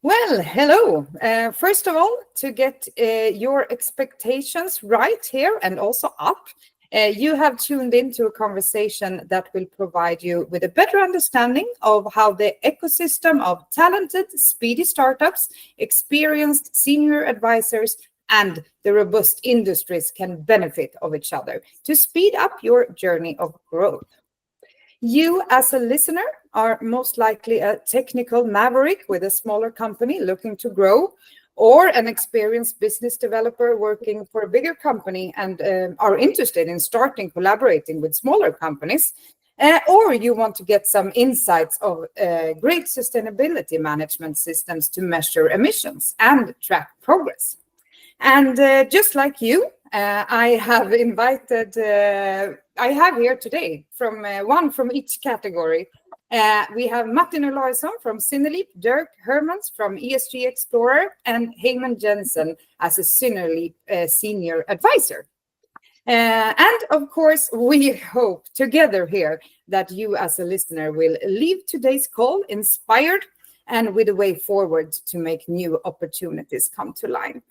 Well, hello. First of all, to get your expectations right here and also up, you have tuned into a conversation that will provide you with a better understanding of how the ecosystem of talented, speedy startups, experienced senior advisors, and the robust industries can benefit of each other to speed up your journey of growth. You, as a listener, are most likely a technical maverick with a smaller company looking to grow, or an experienced business developer working for a bigger company and are interested in starting collaborating with smaller companies, or you want to get some insights of great sustainability management systems to measure emissions and track progress. And just like you, I have here today from one from each category. We have Martin Olausson from SynerLeap, Dirk Hermans from ESG Explorer, and Heymen Jansen as a SynerLeap senior advisor. And of course, we hope together here that you as a listener will leave today's call inspired and with a way forward to make new opportunities come to life.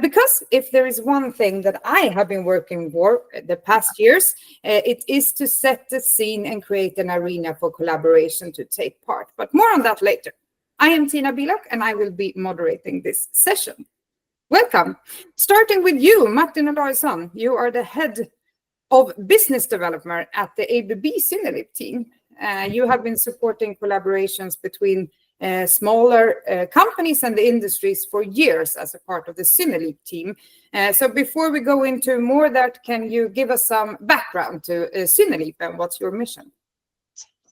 Because if there is one thing that I have been working for the past years, it is to set the scene and create an arena for collaboration to take part. But more on that later. I am Tina Bilak, and I will be moderating this session. Welcome. Starting with you, Martin Olausson. You are the head of business development at the ABB SynerLeap team. You have been supporting collaborations between smaller companies and the industries for years as a part of the SynerLeap team. So before we go into more that, can you give us some background to SynerLeap and what's your mission?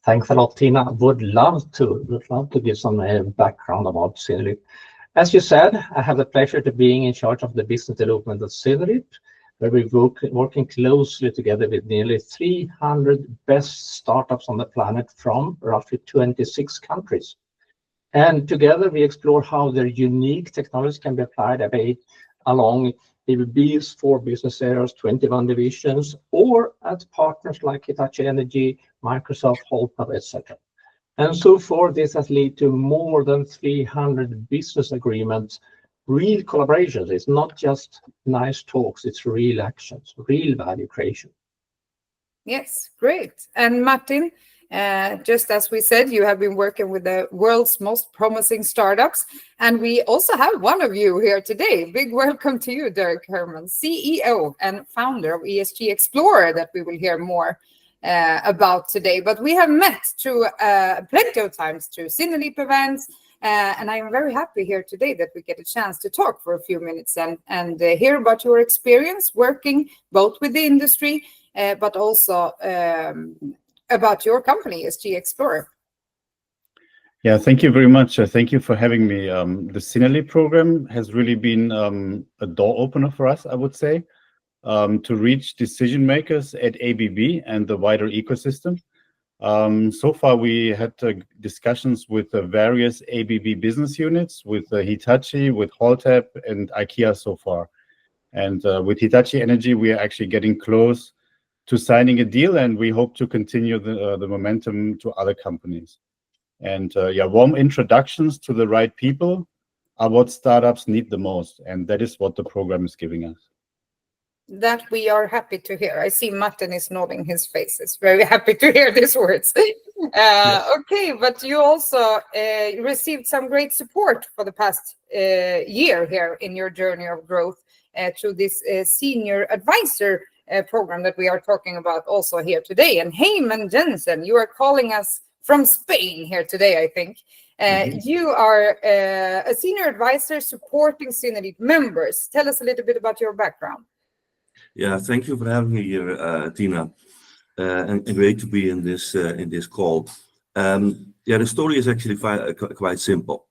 Thanks a lot, Tina. Would love to give some background about SynerLeap. As you said, I have the pleasure to being in charge of the business development at SynerLeap, where we working closely together with nearly 300 best startups on the planet from roughly 26 countries. And together we explore how their unique technologies can be applied along ABB's 4 business areas, 21 divisions, or at partners like Hitachi Energy, Microsoft, Holter, etc. And so far, this has led to more than 300 business agreements, real collaborations. It's not just nice talks, it's real actions, real value creation. Yes, great. And Martin, just as we said, you have been working with the world's most promising startups. And we also have one of you here today. Big welcome to you, Dirk Hermans, CEO and founder of ESG Explorer, that we will hear more about today. But we have met through plenty of times through SynerLeap events. And I am very happy here today that we get a chance to talk for a few minutes and hear about your experience working both with the industry, but also about your company, ESG Explorer. Yeah, thank you very much. Thank you for having me. The SynerLeap program has really been a door opener for us, I would say, to reach decision makers at ABB and the wider ecosystem. So far, we had discussions with various ABB business units, with Hitachi, with Holtep, and IKEA so far. And with Hitachi Energy, we are actually getting close to signing a deal, and we hope to continue the momentum to other companies. And warm introductions to the right people are what startups need the most, and that is what the program is giving us. That we are happy to hear. I see Martin is nodding his face. It's very happy to hear these words. Yes. Okay, but you also received some great support for the past year here in your journey of growth through this senior advisor program that we are talking about also here today. And Heymen Jansen, you are calling us from Spain here today, I think. You are a senior advisor supporting SynerLeap members. Tell us a little bit about your background. Yeah, thank you for having me here, Tina, and great to be in this call. The story is actually quite simple.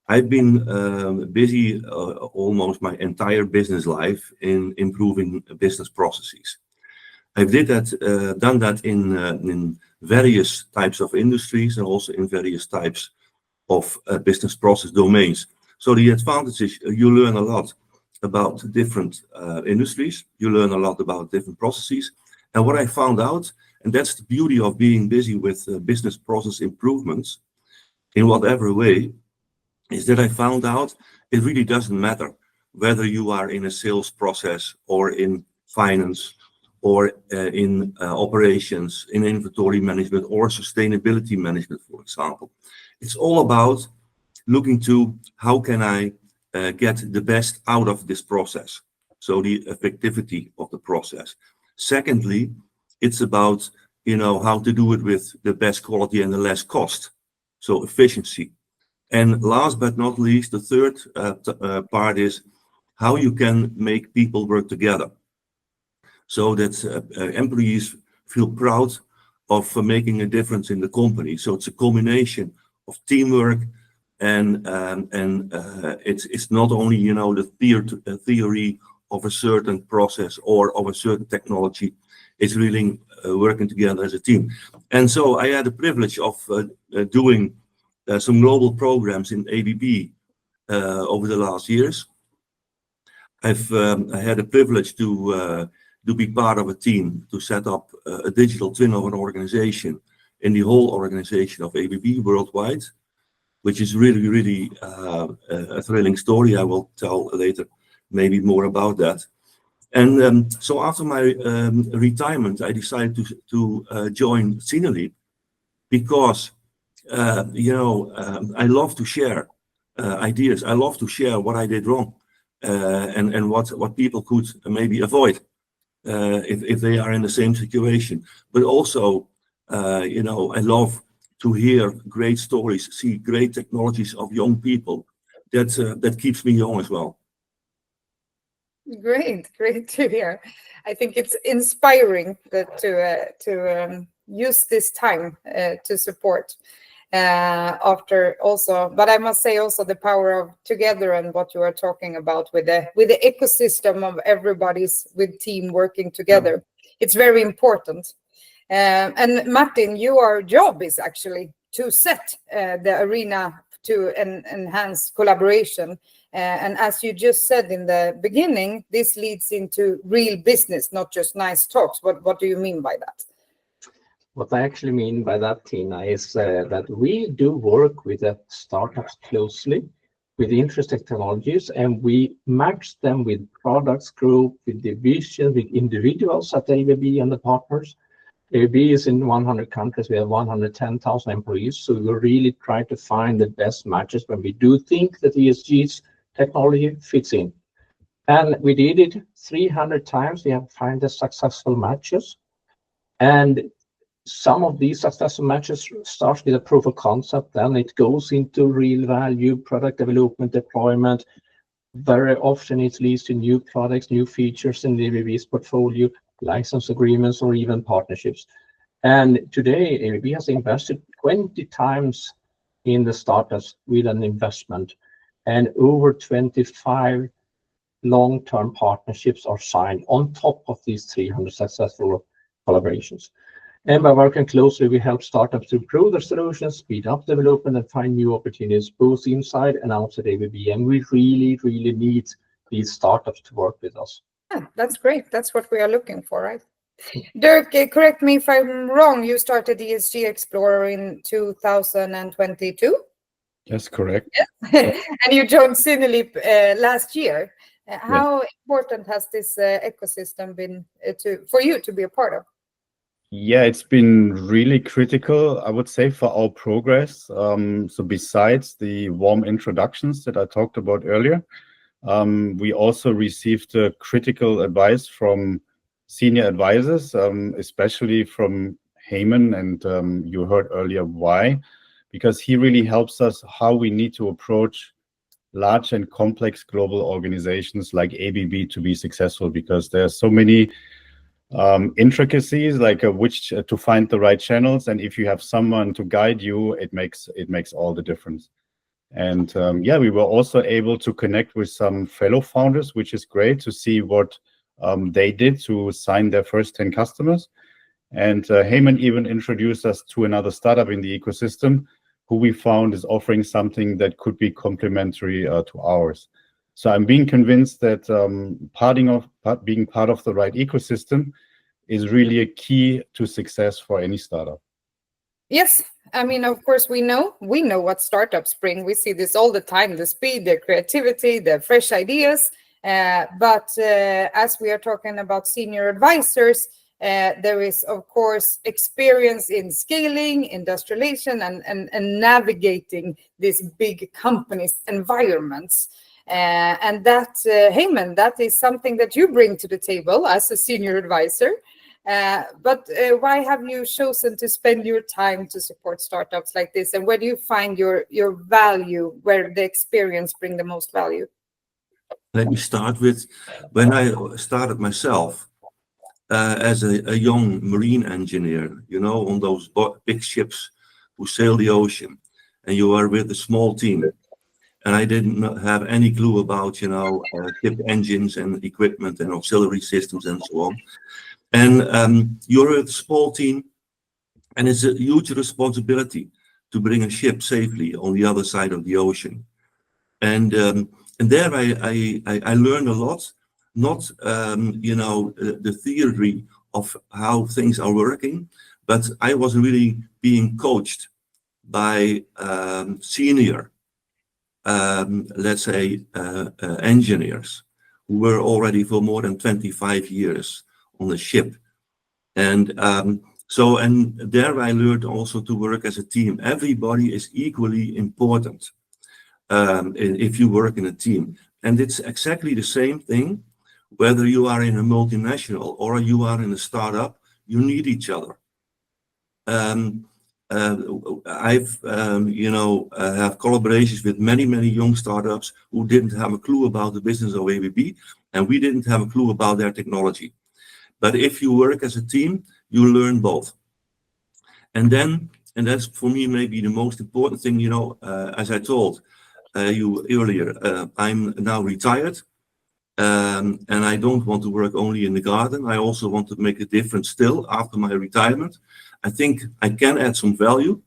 I've been busy almost my entire business life in improving business processes. I've done that in various types of industries and also in various types of business process domains. So the advantage is you learn a lot about different industries. You learn a lot about different processes. And what I found out, and that's the beauty of being busy with business process improvements in whatever way, is that I found out it really doesn't matter whether you are in a sales process or in finance or in operations, in inventory management or sustainability management, for example. It's all about looking to how can I get the best out of this process, so the effectivity of the process. Secondly, it's about how to do it with the best quality and the less cost, so efficiency. And last but not least, the third part is how you can make people work together, so that employees feel proud of making a difference in the company. So it's a combination of teamwork and it's not only the theory of a certain process or of a certain technology. It's really working together as a team. And so I had the privilege of doing some global programs in ABB over the last years. I had the privilege to be part of a team to set up a digital twin of an organization in the whole organization of ABB worldwide, which is really, really a thrilling story. I will tell later maybe more about that. And so after my retirement, I decided to join SynerLeap because, I love to share ideas. I love to share what I did wrong and what people could maybe avoid if they are in the same situation. But also, I love to hear great stories, see great technologies of young people. That keeps me young as well. Great to hear. I think it's inspiring to use this time to support after also. But I must say also the power of together and what you are talking about with the ecosystem of everybody's with team working together. It's very important. And Martin, your job is actually to set the arena to enhance collaboration. And as you just said in the beginning, this leads into real business, not just nice talks. What do you mean by that? What I actually mean by that, Tina, is that we do work with the startups closely, with interesting technologies, and we match them with products group, with divisions, with individuals at ABB and the partners. ABB is in 100 countries. We have 110,000 employees. So we really try to find the best matches when we do think that ESG's technology fits in. And we did it 300 times. We have found the successful matches. And some of these successful matches start with a proof of concept, then it goes into real value, product development, deployment. Very often it leads to new products, new features in the ABB's portfolio, license agreements, or even partnerships. And today, ABB has invested 20 times in the startups with an investment, and over 25 long-term partnerships are signed on top of these 300 successful collaborations. And by working closely, we help startups to improve their solutions, speed up development, and find new opportunities both inside and outside ABB. And we really, really need these startups to work with us. Yeah, that's great. That's what we are looking for, right? Dirk, correct me if I'm wrong. You started ESG Explorer in 2022? Yes, correct. Yes. And you joined SynerLeap last year. How important has this ecosystem been for you to be a part of? Yeah, it's been really critical, I would say, for our progress. So besides the warm introductions that I talked about earlier, we also received critical advice from senior advisors, especially from Heymen, and you heard earlier why, because he really helps us how we need to approach large and complex global organizations like ABB to be successful, because there are so many intricacies, like which to find the right channels, and if you have someone to guide you, it makes all the difference. And we were also able to connect with some fellow founders, which is great to see what they did to sign their first 10 customers. And Heymen even introduced us to another startup in the ecosystem who we found is offering something that could be complementary to ours. So I'm being convinced that being part of the right ecosystem is really a key to success for any startup. Yes, I mean, of course, we know what startups bring. We see this all the time: the speed, the creativity, the fresh ideas. But as we are talking about senior advisors, there is, of course, experience in scaling, industrialization, and navigating these big companies' environments. And that, Heymen, that is something that you bring to the table as a senior advisor. But why have you chosen to spend your time to support startups like this? And where do you find your value, where the experience bring the most value? Let me start with when I started myself as a young marine engineer, you know, on those big ships who sail the ocean, and you are with a small team. And I didn't have any clue about, you know, ship engines and equipment and auxiliary systems and so on. And you're a small team, and it's a huge responsibility to bring a ship safely on the other side of the ocean. And there I learned a lot, not you know, the theory of how things are working, but I was really being coached by senior, let's say, engineers who were already for more than 25 years on the ship. And so there I learned also to work as a team. Everybody is equally important if you work in a team. And it's exactly the same thing, whether you are in a multinational or you are in a startup, you need each other. I've, you know, have collaborations with many young startups who didn't have a clue about the business of ABB, and we didn't have a clue about their technology. But if you work as a team, you learn both. And that's for me maybe the most important thing, you know, as I told you earlier, I'm now retired, and I don't want to work only in the garden. I also want to make a difference still after my retirement. I think I can add some value.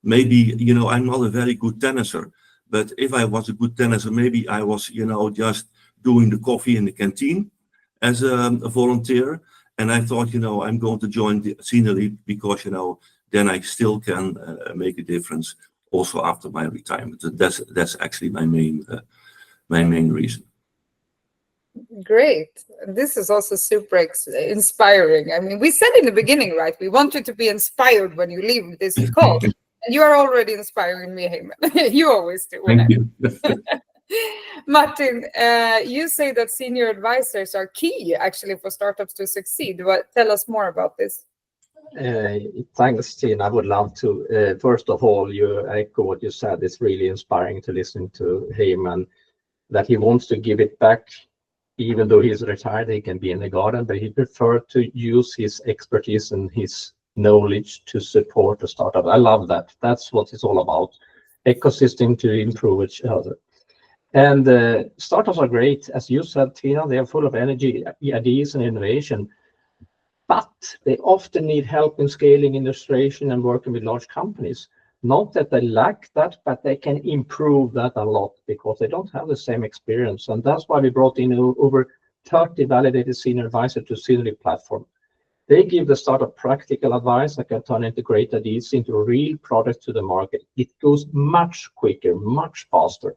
Maybe, you know, I'm not a very good tenniser, but if I was a good tenniser, maybe I was, you know, just doing the coffee in the canteen as a volunteer. And I thought, you know, I'm going to join the SynerLeap because, you know, then I still can make a difference also after my retirement. That's actually my main reason. Great. This is also super inspiring. I mean, we said in the beginning, right? We want you to be inspired when you leave this call. And you are already inspiring me, Heymen. You always do. Thank you. Martin, you say that senior advisors are key actually for startups to succeed. Tell us more about this. Thanks, Tina. I would love to. First of all, you echo what you said. It's really inspiring to listen to Heymen, that he wants to give it back. Even though he's retired, he can be in the garden, but he preferred to use his expertise and his knowledge to support a startup. I love that. That's what it's all about. Ecosystem to improve each other. And startups are great. As you said, Tina, they are full of energy, ideas, and innovation. But they often need help in scaling, industrialization, and working with large companies. Not that they lack that, but they can improve that a lot because they don't have the same experience. And that's why we brought in over 30 validated senior advisors to SynerLeap platform. They give the startup practical advice that can turn into great ideas into real products to the market. It goes much quicker, much faster.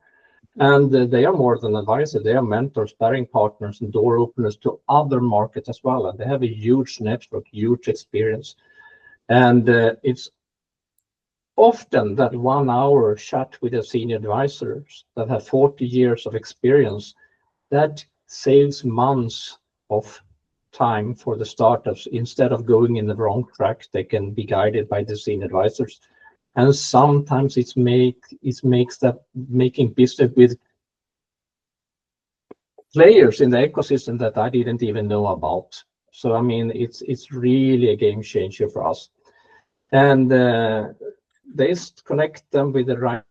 And they are more than advisors. They are mentors, sparring partners, and door openers to other markets as well. And they have a huge network, huge experience. And it's often that 1 hour chat with a senior advisors that have 40 years of experience, that saves months of time for the startups. Instead of going in the wrong track, they can be guided by the senior advisors. And sometimes it makes that making business with players in the ecosystem that I didn't even know about. So I mean, it's really a game changer for us. And they connect them with the right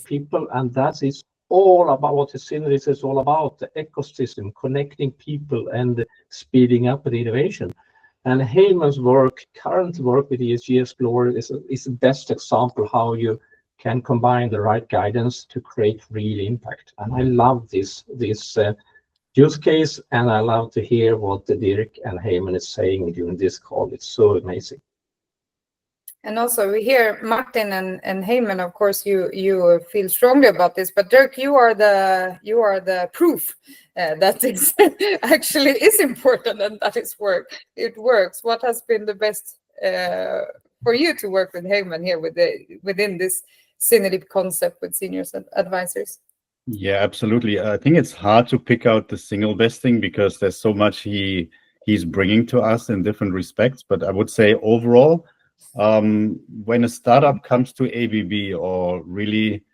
people, and that is all about what the SynerLeap is all about: the ecosystem, connecting people, and speeding up the innovation. And Heymen's current work with ESG Explorer is the best example how you can combine the right guidance to create real impact. And I love this use case, and I love to hear what Dirk and Heymen is saying during this call. It's so amazing. And also we hear Martin and Heymen, of course, you feel strongly about this, but Dirk, you are the proof that this actually is important and that it works. What has been the best for you to work with Heymen here within this SynerLeap concept with seniors and advisors? Yeah, absolutely. I think it's hard to pick out the single best thing because there's so much he's bringing to us in different respects. But I would say overall, when a startup comes to ABB or really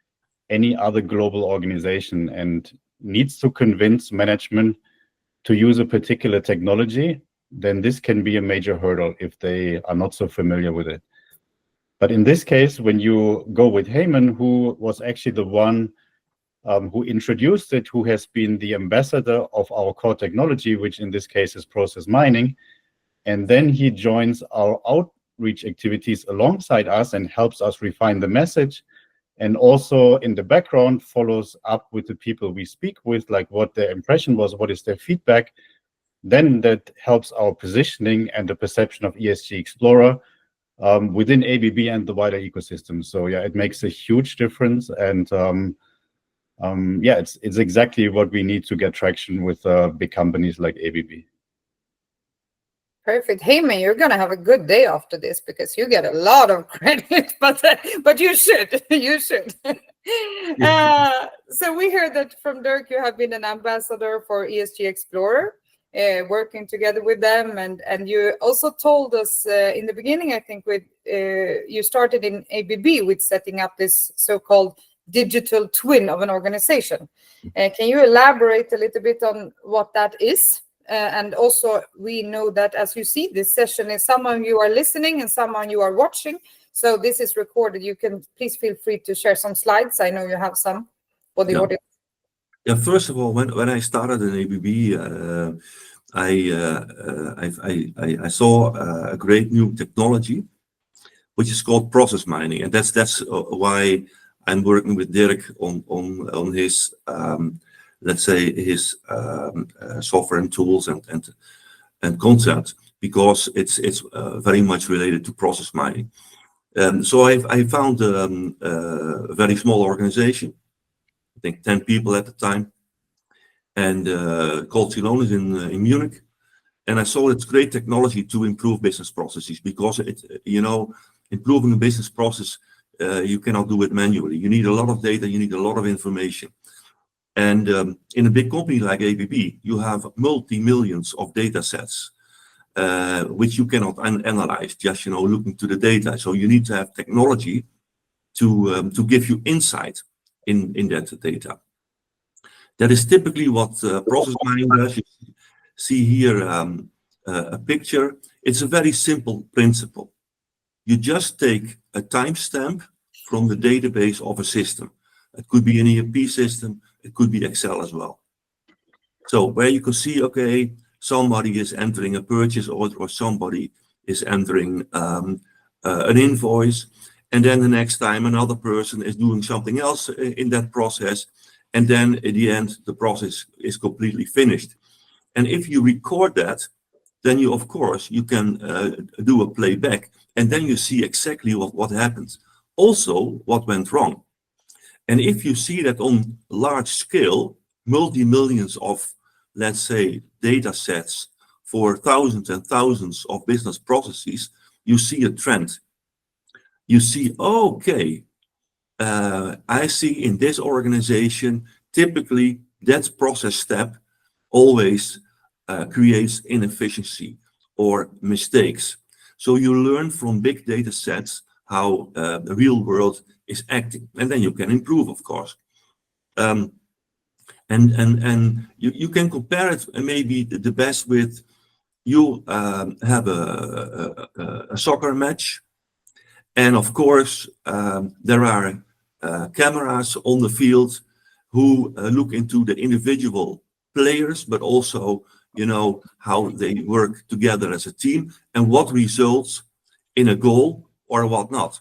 any other global organization and needs to convince management to use a particular technology, then this can be a major hurdle if they are not so familiar with it. But in this case, when you go with Heymen, who was actually the one who introduced it, who has been the ambassador of our core technology, which in this case is process mining, and then he joins our outreach activities alongside us and helps us refine the message, and also in the background follows up with the people we speak with, like what their impression was, what is their feedback. Then that helps our positioning and the perception of ESG Explorer within ABB and the wider ecosystem. So yeah, it makes a huge difference, and yeah, it's exactly what we need to get traction with big companies like ABB. Perfect. Heymen, you're going to have a good day after this because you get a lot of credit, but you should. You should. So we heard that from Dirk, you have been an ambassador for ESG Explorer, working together with them. And you also told us in the beginning, I think, with you started in ABB with setting up this so-called digital twin of an organization. Can you elaborate a little bit on what that is? And also, we know that as you see, this session is some of you are listening and some of you are watching. So this is recorded. You can please feel free to share some slides. I know you have some for the audience. Yeah, first of all, when I started in ABB, I saw a great new technology, which is called process mining, and that's why I'm working with Dirk on his let's say his software and tools and concepts, because it's very much related to process mining. So I found a very small organization, I think 10 people at the time, and called Celonis in Munich. And I saw it's great technology to improve business processes, because improving a business process, you cannot do it manually. You need a lot of data, you need a lot of information. And in a big company like ABB, you have multi-millions of data sets, which you cannot analyze just looking to the data. So you need to have technology to give you insight in that data. That is typically what process mining does. You see here a picture. It's a very simple principle. You just take a timestamp from the database of a system. It could be an ERP system. It could be Excel as well. So where you can see, okay, somebody is entering a purchase order or somebody is entering an invoice, and then the next time another person is doing something else in that process, and then at the end the process is completely finished. And if you record that, then you can do a playback, and then you see exactly what happened, also what went wrong. And if you see that on large scale, multi-millions of, let's say, data sets for thousands and thousands of business processes, you see a trend. You see, okay, I see in this organization, typically that process step always creates inefficiency or mistakes. So you learn from big data sets how the real world is acting, and then you can improve, of course. And you can compare it maybe the best with you have a soccer match, and of course there are cameras on the field who look into the individual players, but also how they work together as a team and what results in a goal or whatnot.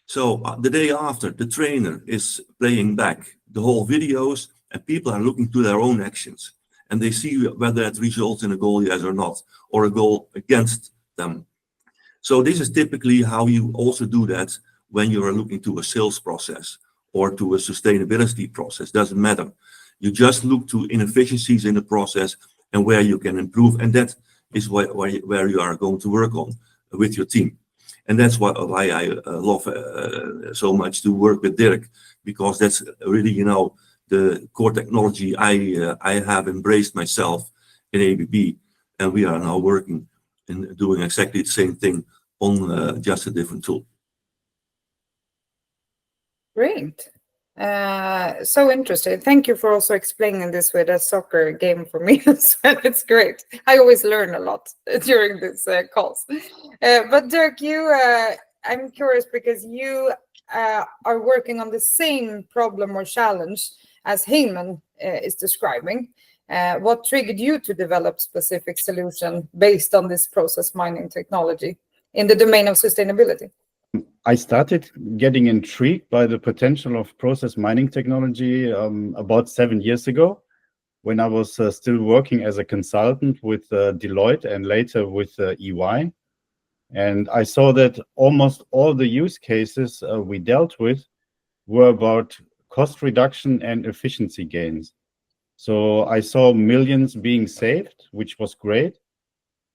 So the day after, the trainer is playing back the whole videos, and people are looking to their own actions, and they see whether it results in a goal, yes or not, or a goal against them. So this is typically how you also do that when you are looking to a sales process or to a sustainability process. Doesn't matter. You just look to inefficiencies in the process and where you can improve, and that is where you are going to work on with your team. And that's why I love so much to work with Dirk, because that's really, you know, the core technology I have embraced myself in ABB, and we are now working and doing exactly the same thing on just a different tool. Great. So interesting. Thank you for also explaining this with a soccer game for me as well. It's great. I always learn a lot during these calls. But Dirk, I'm curious because you are working on the same problem or challenge as Heymen is describing. What triggered you to develop specific solution based on this process mining technology in the domain of sustainability? I started getting intrigued by the potential of process mining technology about 7 years ago, when I was still working as a consultant with Deloitte and later with EY. And I saw that almost all the use cases we dealt with were about cost reduction and efficiency gains. So I saw millions being saved, which was great.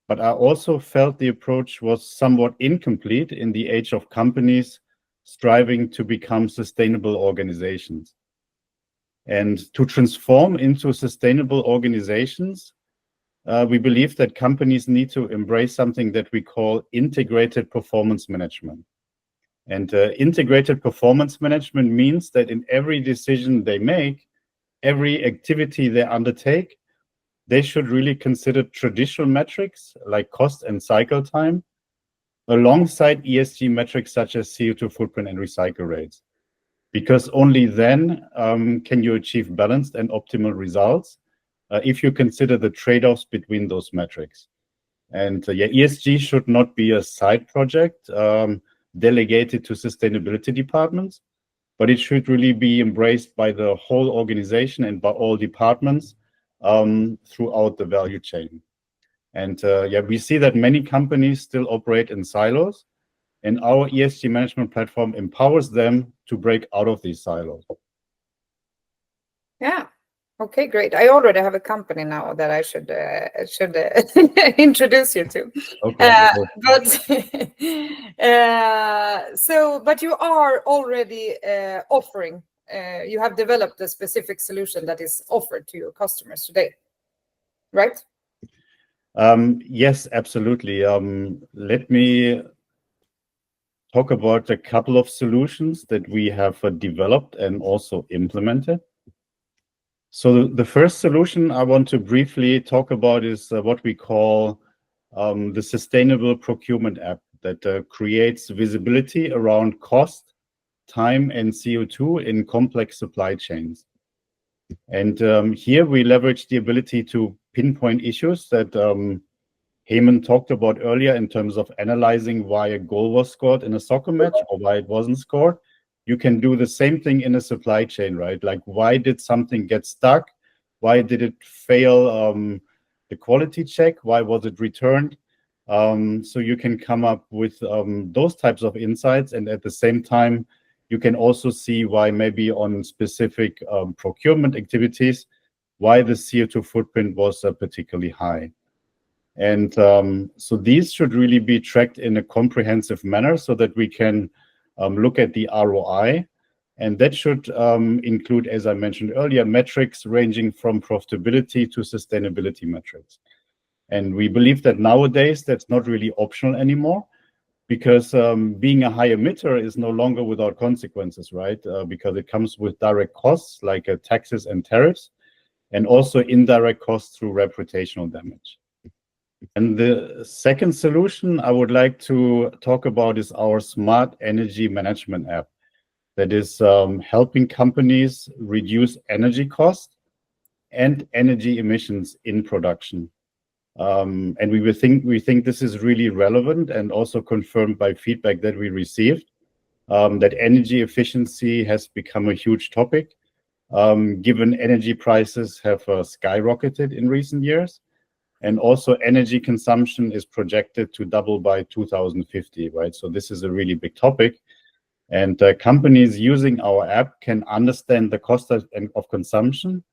But I also felt the approach was somewhat incomplete in the age of companies striving to become sustainable organizations. And to transform into sustainable organizations, we believe that companies need to embrace something that we call integrated performance management. And integrated performance management means that in every decision they make, every activity they undertake, they should really consider traditional metrics like cost and cycle time, alongside ESG metrics such as CO2 footprint and recycle rates. Because only then can you achieve balanced and optimal results if you consider the trade-offs between those metrics. And ESG should not be a side project delegated to sustainability departments, but it should really be embraced by the whole organization and by all departments throughout the value chain. And we see that many companies still operate in silos, and our ESG management platform empowers them to break out of these silos. Yeah. Okay, great. I already have a company now that I should introduce you to. Okay. But you are already offering. You have developed a specific solution that is offered to your customers today, right? Yes, absolutely. Let me talk about a couple of solutions that we have developed and also implemented. So the first solution I want to briefly talk about is what we call the Sustainable Procurement App that creates visibility around cost, time, and CO2 in complex supply chains. And here we leverage the ability to pinpoint issues that Heymen talked about earlier in terms of analyzing why a goal was scored in a soccer match or why it wasn't scored. You can do the same thing in a supply chain, right? Like, why did something get stuck? Why did it fail the quality check? Why was it returned? So you can come up with those types of insights, and at the same time, you can also see why maybe on specific procurement activities, why the CO2 footprint was particularly high. And so these should really be tracked in a comprehensive manner so that we can look at the ROI. And that should include, as I mentioned earlier, metrics ranging from profitability to sustainability metrics. And we believe that nowadays that's not really optional anymore, because being a high emitter is no longer without consequences, right? Because it comes with direct costs like taxes and tariffs, and also indirect costs through reputational damage. And the second solution I would like to talk about is our Smart Energy Management app that is helping companies reduce energy costs and energy emissions in production. And we think this is really relevant and also confirmed by feedback that we received, that energy efficiency has become a huge topic, given energy prices have skyrocketed in recent years. And also energy consumption is projected to double by 2050, right? So this is a really big topic. And companies using our app can understand the cost of consumption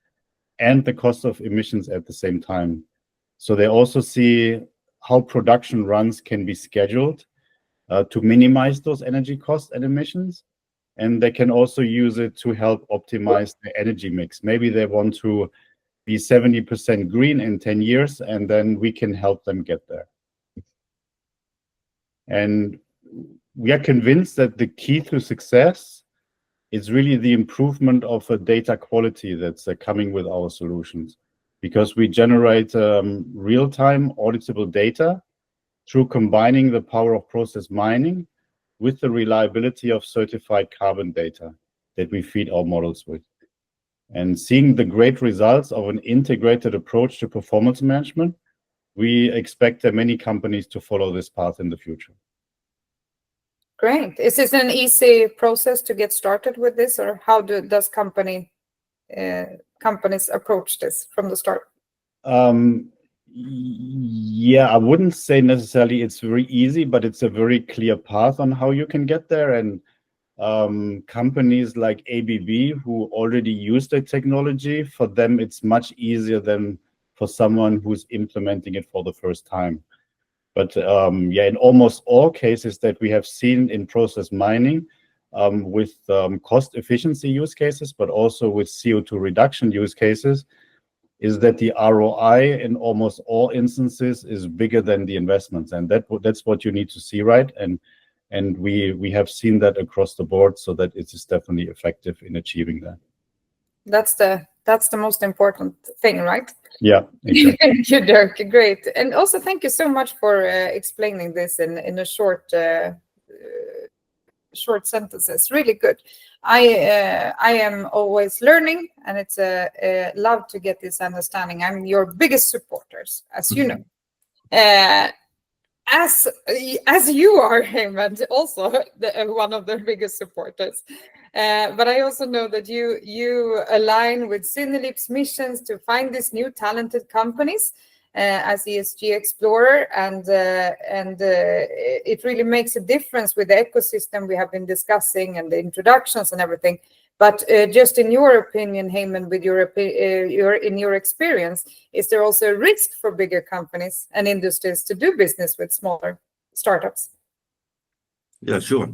and the cost of emissions at the same time. So they also see how production runs can be scheduled to minimize those energy costs and emissions. And they can also use it to help optimize the energy mix. Maybe they want to be 70% green in 10 years, and then we can help them get there. And we are convinced that the key to success is really the improvement of data quality that's coming with our solutions, because we generate real-time auditable data through combining the power of process mining with the reliability of certified carbon data that we feed our models with. And seeing the great results of an integrated approach to performance management, we expect many companies to follow this path in the future. Great. Is this an easy process to get started with this, or how does companies approach this from the start? Yeah, I wouldn't say necessarily it's very easy, but it's a very clear path on how you can get there. And companies like ABB who already use the technology, for them it's much easier than for someone who's implementing it for the first time. But yeah, in almost all cases that we have seen in process mining, with cost efficiency use cases, but also with CO2 reduction use cases, is that the ROI in almost all instances is bigger than the investments. And that's what you need to see, right? And we have seen that across the board, so that it is definitely effective in achieving that. That's the most important thing, right? Yeah, exactly. Thank you, Dirk. Great. And also thank you so much for explaining this in a short sentences. Really good. I am always learning, and it's a love to get this understanding. I'm your biggest supporters, as you know. As you are, Heymen, also one of the biggest supporters. But I also know that you align with SynerLeap's missions to find these new talented companies as ESG Explorer, and it really makes a difference with the ecosystem we have been discussing and the introductions and everything. But just in your opinion, Heymen, with in your experience, is there also a risk for bigger companies and industries to do business with smaller startups? Yeah, sure.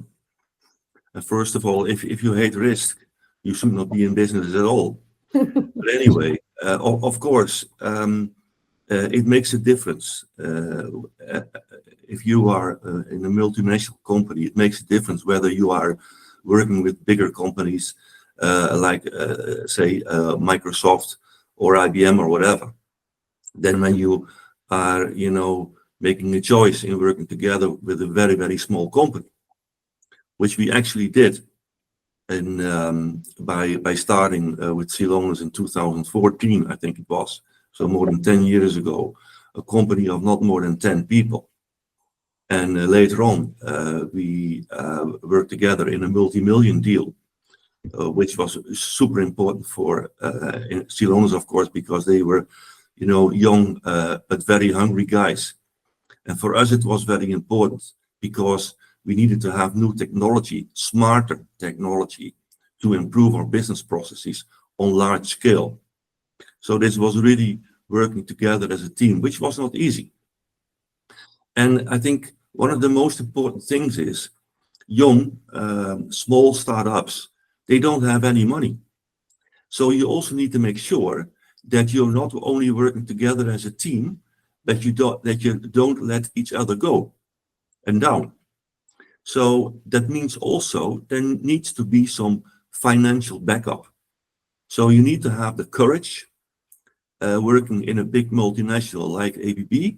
First of all, if you hate risk, you should not be in business at all. But anyway, of course, it makes a difference. If you are in a multinational company, it makes a difference whether you are working with bigger companies like, say, Microsoft or IBM or whatever. Then when you are, making a choice in working together with a very, very small company, which we actually did by starting with Celonis in 2014, I think it was. So more than 10 years ago, a company of not more than 10 people. And later on, we worked together in a multi-million deal, which was super important for Celonis, of course, because they were, young but very hungry guys. And for us, it was very important because we needed to have new technology, smarter technology, to improve our business processes on large scale. So this was really working together as a team, which was not easy. And I think one of the most important things is young, small startups, they don't have any money. So you also need to make sure that you're not only working together as a team, but you don't let each other go and down. So that means also there needs to be some financial backup. So you need to have the courage, working in a big multinational like ABB,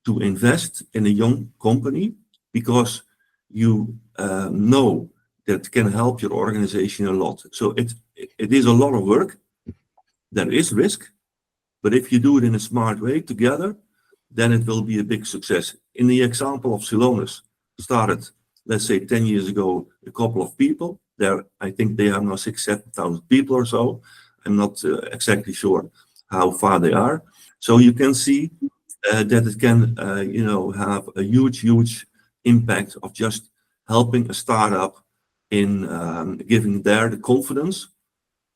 to invest in a young company, because you know that can help your organization a lot. So it is a lot of work. There is risk, but if you do it in a smart way together, then it will be a big success. In the example of Celonis, started, let's say 10 years ago, a couple of people. I think they have now 6,000-7,000 people or so. I'm not exactly sure how far they are. So you can see that it can, have a huge impact of just helping a startup in giving the confidence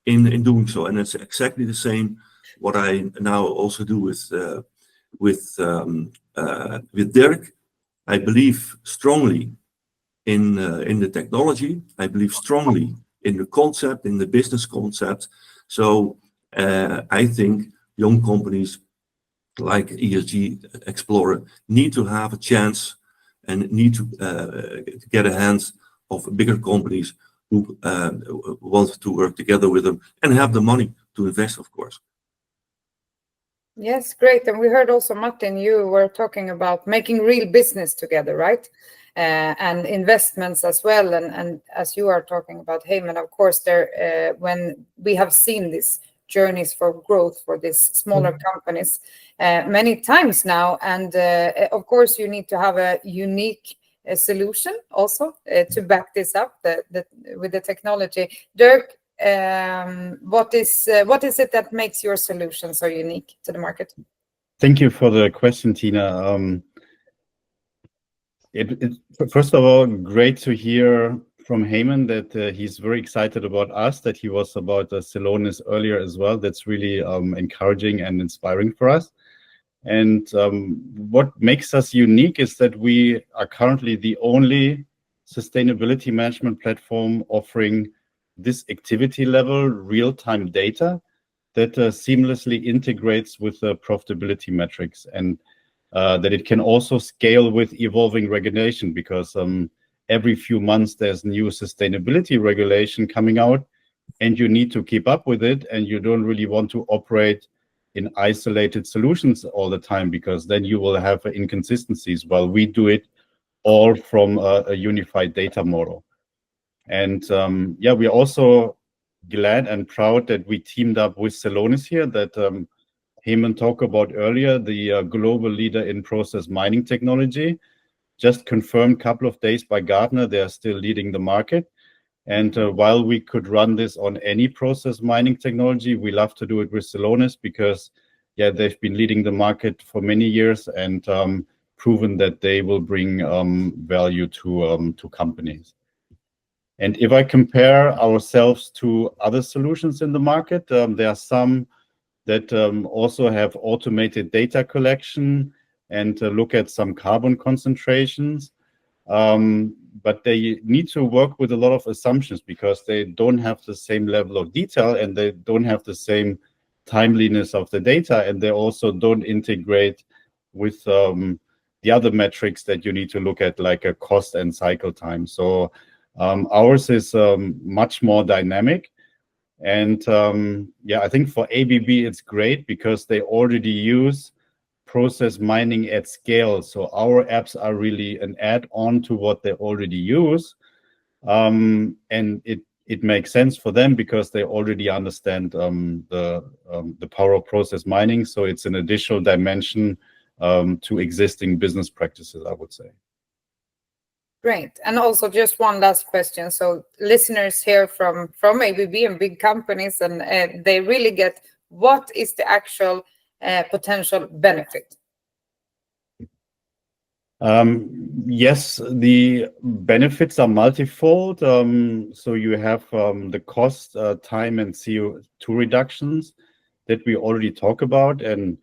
in doing so. And it's exactly the same what I now also do with Dirk. I believe strongly in the technology. I believe strongly in the concept, in the business concept. So I think young companies like ESG Explorer need to have a chance and need to get a hand of bigger companies who want to work together with them and have the money to invest, of course. Yes, great. And we heard also, Martin, you were talking about making real business together, right? And investments as well. And as you are talking about, Heymen, of course, there when we have seen these journeys for growth for these smaller companies many times now, and of course, you need to have a unique solution also to back this up with the technology. Dirk, what is it that makes your solution so unique to the market? Thank you for the question, Tina. First of all, great to hear from Heymen that he's very excited about us, that he was about Celonis earlier as well. That's really encouraging and inspiring for us. And what makes us unique is that we are currently the only sustainability management platform offering this activity level real-time data that seamlessly integrates with the profitability metrics, and that it can also scale with evolving regulation, because every few months there's new sustainability regulation coming out and you need to keep up with it, and you don't really want to operate in isolated solutions all the time, because then you will have inconsistencies, while we do it all from a unified data model. And yeah, we're also glad and proud that we teamed up with Celonis here, that Heymen talked about earlier, the global leader in process mining technology, just confirmed a couple of days by Gartner. They are still leading the market. And while we could run this on any process mining technology, we love to do it with Celonis, because yeah, they've been leading the market for many years and proven that they will bring value to companies. And if I compare ourselves to other solutions in the market, there are some that also have automated data collection and look at some carbon concentrations. But they need to work with a lot of assumptions, because they don't have the same level of detail and they don't have the same timeliness of the data, and they also don't integrate with the other metrics that you need to look at, like a cost and cycle time. So ours is much more dynamic. And yeah, I think for ABB it's great because they already use process mining at scale. So our apps are really an add-on to what they already use. And it makes sense for them because they already understand the power of process mining. So it's an additional dimension to existing business practices, I would say. Great. And also just one last question. So listeners hear from ABB and big companies, and they really get what is the actual potential benefit? Yes, the benefits are multifold. So you have the cost, time, and CO2 reductions that we already talk about, and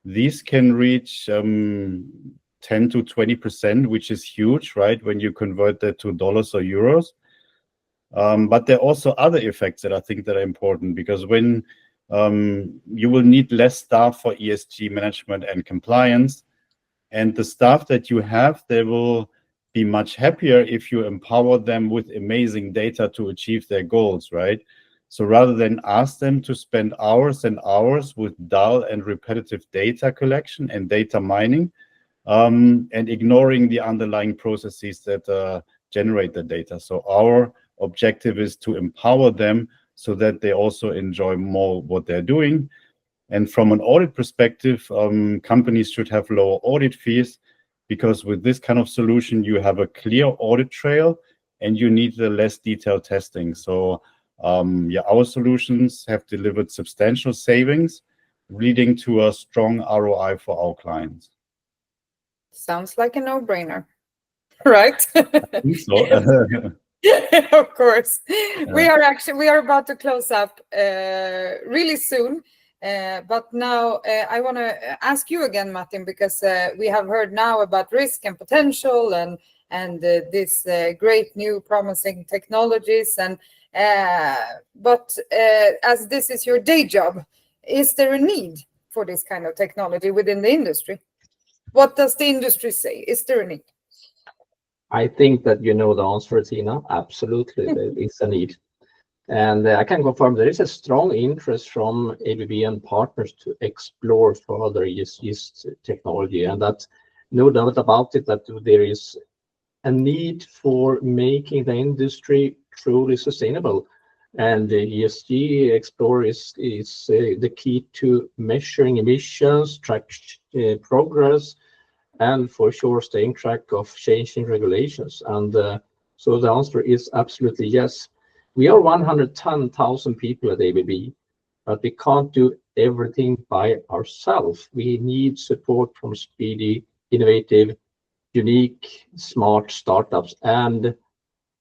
these can reach 10 to 20%, which is huge, right? When you convert that to dollars or euros. But there are also other effects that I think that are important, because when you will need less staff for ESG management and compliance, and the staff that you have, they will be much happier if you empower them with amazing data to achieve their goals, right? So rather than ask them to spend hours and hours with dull and repetitive data collection and data mining, and ignoring the underlying processes that generate the data. So our objective is to empower them so that they also enjoy more what they're doing. And from an audit perspective, companies should have lower audit fees, because with this kind of solution, you have a clear audit trail and you need the less detailed testing. So yeah, our solutions have delivered substantial savings leading to a strong ROI for our clients. Sounds like a no-brainer, right? I think so. Of course. We are about to close up really soon. But now I want to ask you again, Martin, because we have heard now about risk and potential and this great new promising technologies. But as this is your day job, is there a need for this kind of technology within the industry? What does the industry say? Is there a need? I think that you know the answer, Tina. Absolutely, there is a need. And I can confirm there is a strong interest from ABB and partners to explore further ESG technology. And that no doubt about it, that there is a need for making the industry truly sustainable. And the ESG Explorer is the key to measuring emissions, track progress, and for sure staying track of changing regulations. And so the answer is absolutely yes. We are 110,000 people at ABB, but we can't do everything by ourselves. We need support from speedy, innovative, unique, smart startups and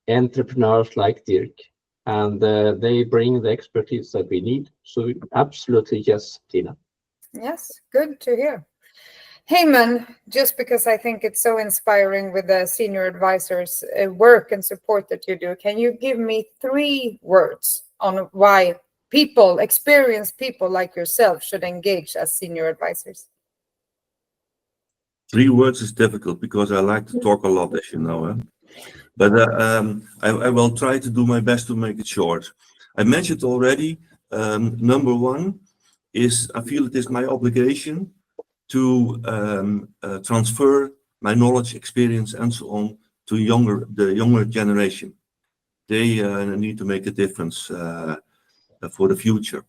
entrepreneurs like Dirk. And they bring the expertise that we need. So absolutely yes, Tina. Yes, good to hear. Heymen, just because I think it's so inspiring with the senior advisors' work and support that you do, can you give me 3 words on why people, experienced people like yourself, should engage as senior advisors? 3 words is difficult because I like to talk a lot, as you know. But I will try to do my best to make it short. I mentioned already, number 1 is I feel it is my obligation to transfer my knowledge, experience, and so on to the younger generation. They need to make a difference for the future.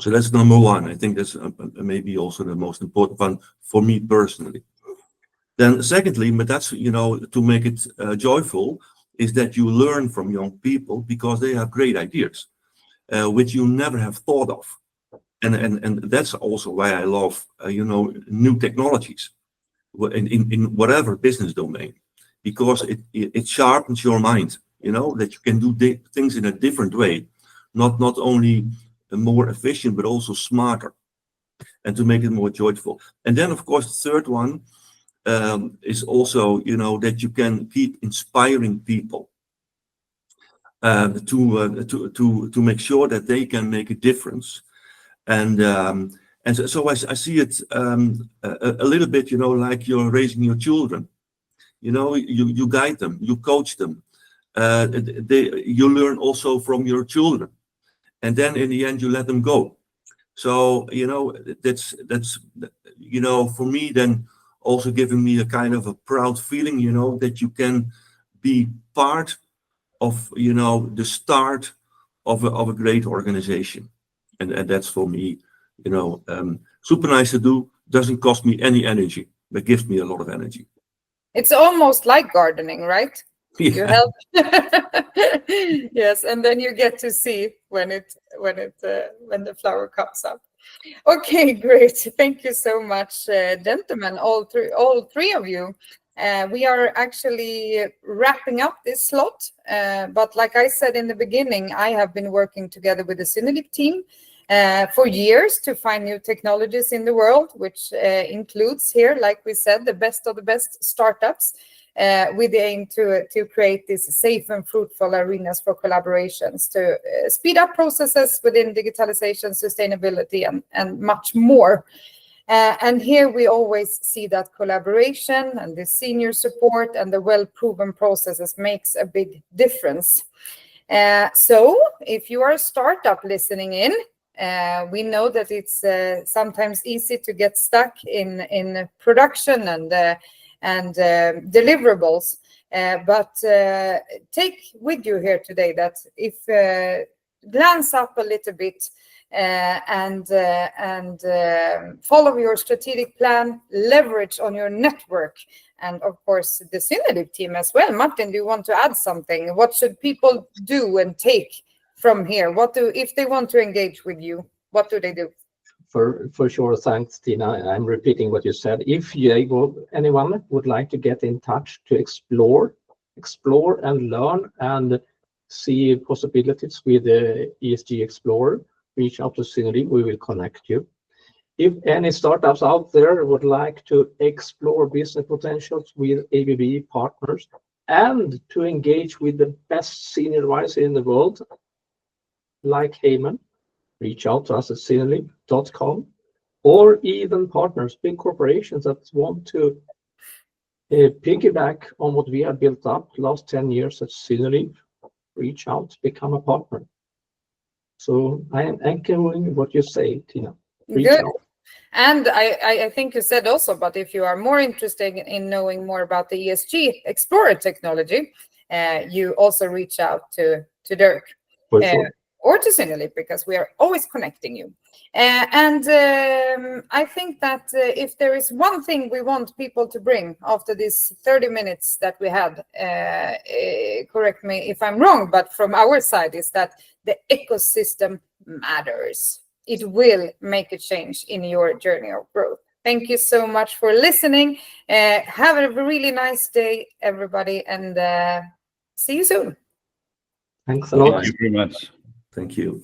So that's number 1. I think that's maybe also the most important one for me personally. Then secondly, but that's, to make it joyful, is that you learn from young people because they have great ideas, which you never have thought of. And that's also why I love, new technologies in whatever business domain, because it sharpens your mind, that you can do things in a different way, not only more efficient, but also smarter, and to make it more joyful. And then, of course, the third one is also, that you can keep inspiring people to make sure that they can make a difference. And so I see it a little bit, like you're raising your children. You guide them, you coach them. You learn also from your children, and then in the end you let them go. So that's for me then also giving me a kind of a proud feeling, that you can be part of the start of a great organization. And that's for me, super nice to do. Doesn't cost me any energy, but gives me a lot of energy. It's almost like gardening, right? Yeah. You help. Yes, and then you get to see when the flower comes up. Okay, great. Thank you so much, gentlemen, all three of you. We are actually wrapping up this slot, but like I said in the beginning, I have been working together with the SynerLeap team for years to find new technologies in the world, which includes here, like we said, the best of the best startups, with the aim to create these safe and fruitful arenas for collaborations to speed up processes within digitalization, sustainability, and much more. And here we always see that collaboration and the senior support and the well-proven processes makes a big difference. So if you are a startup listening in, we know that it's sometimes easy to get stuck in production and deliverables, but take with you here today that if glance up a little bit and follow your strategic plan, leverage on your network, and of course the SynerLeap team as well. Martin, do you want to add something? What should people do and take from here? If they want to engage with you, what do they do? For sure, thanks, Tina. I'm repeating what you said. If anyone would like to get in touch to explore and learn and see possibilities with the ESG Explorer, reach out to SynerLeap. We will connect you. If any startups out there would like to explore business potentials with ABB partners and to engage with the best senior advisor in the world, like Heymen, reach out to us at SynerLeap.com, or even partners, big corporations that want to piggyback on what we have built up last 10 years at SynerLeap. Reach out, become a partner. So I am echoing what you say, Tina. Reach Good. out. And I think you said also, but if you are more interested in knowing more about the ESG Explorer technology, you also reach out to Dirk. For sure. Or to SynerLeap, because we are always connecting you. And I think that if there is one thing we want people to bring after these 30 minutes that we had, correct me if I'm wrong, but from our side is that the ecosystem matters. It will make a change in your journey of growth. Thank you so much for listening. Have a really nice day, everybody, and see you soon. Thanks a lot. Thank you very much. Thank you.